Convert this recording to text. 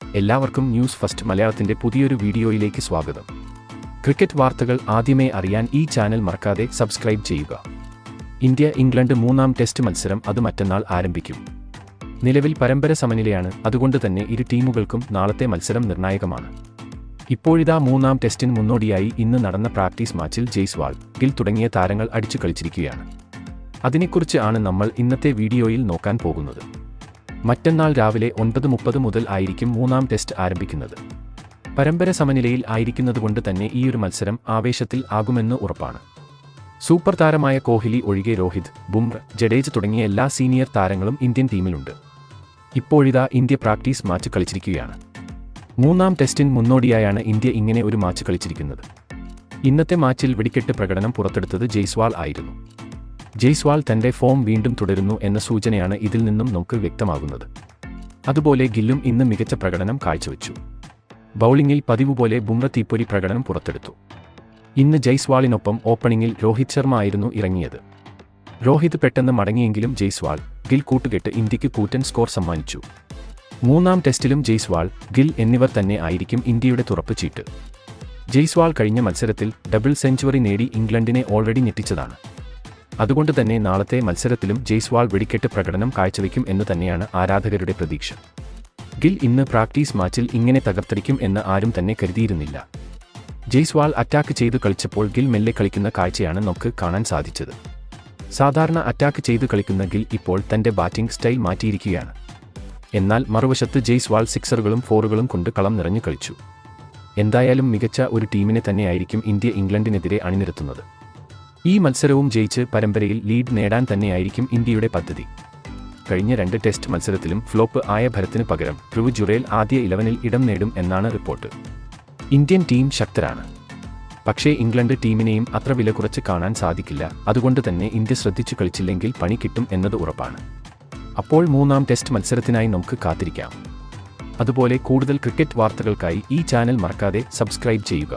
എല്ലാവർക്കും news first മലയാളത്തിന്റെ പുതിയൊരു വീഡിയോയിലേക്ക് സ്വാഗതം. ക്രിക്കറ്റ് വാർത്തകൾ ആദ്യമേ അറിയാൻ ഈ ചാനൽ മറക്കാതെ സബ്സ്ക്രൈബ് ചെയ്യുക. ഇന്ത്യ ഇംഗ്ലണ്ട് മൂന്നാം ടെസ്റ്റ് മത്സരം അത് മറ്റന്നാൾ ആരംഭിക്കും. നിലവിൽ പരമ്പര സമനിലയാണ്, അതുകൊണ്ട് തന്നെ ഇരു ടീമുകൾക്കും നാളത്തെ മത്സരം നിർണായകമാണ്. ഇപ്പോഴിതാ മൂന്നാം ടെസ്റ്റിന് മുന്നോടിയായി ഇന്ന് നടന്ന പ്രാക്ടീസ് മാച്ചിൽ ജയ്സ്വാൾ, ഗിൽ തുടങ്ങിയ താരങ്ങൾ അടിച്ചു കളിച്ചിരിക്കുകയാണ്. അതിനെക്കുറിച്ച് ആണ് നമ്മൾ ഇന്നത്തെ വീഡിയോയിൽ നോക്കാൻ പോകുന്നത്. മറ്റന്നാൾ രാവിലെ 9:30 മുതൽ ആയിരിക്കും മൂന്നാം ടെസ്റ്റ് ആരംഭിക്കുന്നത്. പരമ്പര സമനിലയിൽ ആയിരിക്കുന്നതുകൊണ്ട് തന്നെ ഈയൊരു മത്സരം ആവേശത്തിൽ ആകുമെന്ന് ഉറപ്പാണ്. സൂപ്പർ താരമായ കോഹ്ലി ഒഴികെ രോഹിത്, ബുംറ, ജഡേജ തുടങ്ങിയ എല്ലാ സീനിയർ താരങ്ങളും ഇന്ത്യൻ ടീമിലുണ്ട്. ഇപ്പോഴിതാ ഇന്ത്യ പ്രാക്ടീസ് മാച്ച് കളിച്ചിരിക്കുകയാണ്. മൂന്നാം ടെസ്റ്റിന് മുന്നോടിയായാണ് ഇന്ത്യ ഇങ്ങനെ ഒരു മാച്ച് കളിച്ചിരിക്കുന്നത്. ഇന്നത്തെ മാച്ചിൽ വെടിക്കെട്ട് പ്രകടനം പുറത്തെടുത്തത് ജയ്സ്വാൾ ആയിരുന്നു. ജയ്സ്വാൾ തന്റെ ഫോം വീണ്ടും തുടരുന്നു എന്ന സൂചനയാണ് ഇതിൽ നിന്നും നമുക്ക് വ്യക്തമാകുന്നത്. അതുപോലെ ഗില്ലും ഇന്ന് മികച്ച പ്രകടനം കാഴ്ചവെച്ചു. ബൗളിംഗിൽ പതിവുപോലെ ബുംറ തീപ്പൊരി പ്രകടനം പുറത്തെടുത്തു. ഇന്ന് ജയ്സ്വാളിനൊപ്പം ഓപ്പണിംഗിൽ രോഹിത് ശർമ്മ ആയിരുന്നു ഇറങ്ങിയത്. രോഹിത് പെട്ടെന്ന് മടങ്ങിയെങ്കിലും ജയ്സ്വാൾ, ഗിൽ കൂട്ടുകെട്ട് ഇന്ത്യക്ക് കൂറ്റൻ സ്കോർ സമ്മാനിച്ചു. മൂന്നാം ടെസ്റ്റിലും ജയ്സ്വാൾ, ഗിൽ എന്നിവർ തന്നെ ആയിരിക്കും ഇന്ത്യയുടെ തുറപ്പ് ചീട്ട്. ജയ്സ്വാൾ കഴിഞ്ഞ മത്സരത്തിൽ ഡബിൾ സെഞ്ചുറി നേടി ഇംഗ്ലണ്ടിനെ ഓൾറെഡി ഞെട്ടിച്ചതാണ്. അതുകൊണ്ട് തന്നെ നാളത്തെ മത്സരത്തിലും ജയ്സ്വാൾ വെടിക്കെട്ട് പ്രകടനം കാഴ്ചവെക്കും എന്ന് തന്നെയാണ് ആരാധകരുടെ പ്രതീക്ഷ. ഗിൽ ഇന്ന് പ്രാക്ടീസ് മാച്ചിൽ ഇങ്ങനെ തകർത്തടിക്കും എന്ന് ആരും തന്നെ കരുതിയിരുന്നില്ല. ജയ്സ്വാൾ അറ്റാക്ക് ചെയ്തു കളിച്ചപ്പോൾ ഗിൽ മെല്ലെ കളിക്കുന്ന കാഴ്ചയാണ് നമുക്ക് കാണാൻ സാധിച്ചത്. സാധാരണ അറ്റാക്ക് ചെയ്തു കളിക്കുന്ന ഗിൽ ഇപ്പോൾ തന്റെ ബാറ്റിംഗ് സ്റ്റൈൽ മാറ്റിയിരിക്കുകയാണ്. എന്നാൽ മറുവശത്ത് ജയ്സ്വാൾ സിക്സറുകളും ഫോറുകളും കൊണ്ട് കളം നിറഞ്ഞു കളിച്ചു. എന്തായാലും മികച്ച ഒരു ടീമിനെ തന്നെയായിരിക്കും ഇന്ത്യ ഇംഗ്ലണ്ടിനെതിരെ അണിനിരത്തുന്നത്. ഈ മത്സരവും ജയിച്ച് പരമ്പരയിൽ ലീഡ് നേടാൻ തന്നെയായിരിക്കും ഇന്ത്യയുടെ പദ്ധതി. കഴിഞ്ഞ 2 ടെസ്റ്റ് മത്സരത്തിലും ഫ്ലോപ്പ് ആയ ഭരത്തിന് പകരം ധ്രുവ് ജുറേൽ ആദ്യ 11-ൽ ഇടം നേടും എന്നാണ് റിപ്പോർട്ട്. Indian team ശക്തരാണ്. പക്ഷേ ഇംഗ്ലണ്ട് ടീമിനെയും അത്ര വില കുറച്ച് കാണാൻ സാധിക്കില്ല. അതുകൊണ്ട് തന്നെ ഇന്ത്യ ശ്രദ്ധിച്ചു കളിച്ചില്ലെങ്കിൽ പണി കിട്ടും എന്നത് ഉറപ്പാണ്. അപ്പോൾ മൂന്നാം ടെസ്റ്റ് മത്സരത്തിനായി നമുക്ക് കാത്തിരിക്കാം. അതുപോലെ കൂടുതൽ ക്രിക്കറ്റ് വാർത്തകൾക്കായി ഈ ചാനൽ മറക്കാതെ സബ്സ്ക്രൈബ് ചെയ്യുക.